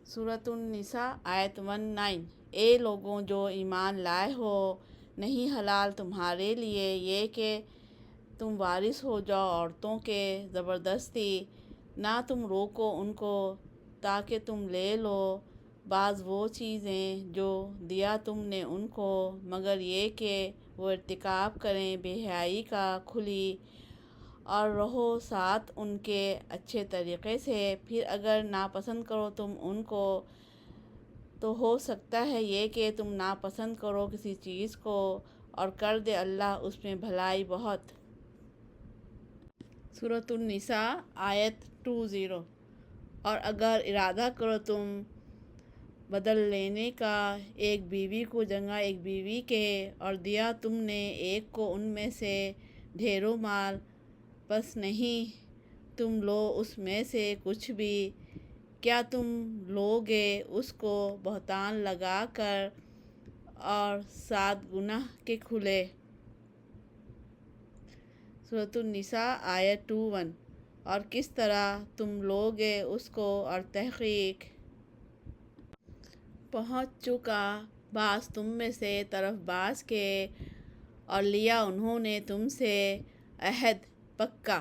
سورۃ النساء آیت 19۔ اے لوگوں جو ایمان لائے ہو، نہیں حلال تمہارے لیے یہ کہ تم وارث ہو جاؤ عورتوں کے زبردستی، نہ تم روکو ان کو تاکہ تم لے لو بعض وہ چیزیں جو دیا تم نے ان کو، مگر یہ کہ وہ ارتکاب کریں بے حیائی کا کھلی، اور رہو ساتھ ان کے اچھے طریقے سے۔ پھر اگر ناپسند کرو تم ان کو تو ہو سکتا ہے یہ کہ تم ناپسند کرو کسی چیز کو، اور کر دے اللہ اس میں بھلائی بہت۔ سورۃ النساء آیت 20۔ اور اگر ارادہ کرو تم بدل لینے کا ایک بیوی کو جگہ ایک بیوی کے، اور دیا تم نے ایک کو ان میں سے ڈھیروں مال، پس نہیں تم لو اس میں سے کچھ بھی، کیا تم لوگے اس کو بہتان لگا کر اور 7 گناہ کے کھلے۔ سورۃ النساء آیت 21۔ اور کس طرح تم لوگے اس کو، اور تحقیق پہنچ چکا بعض تم میں سے طرف بعض کے، اور لیا انہوں نے تم سے عہد پکا۔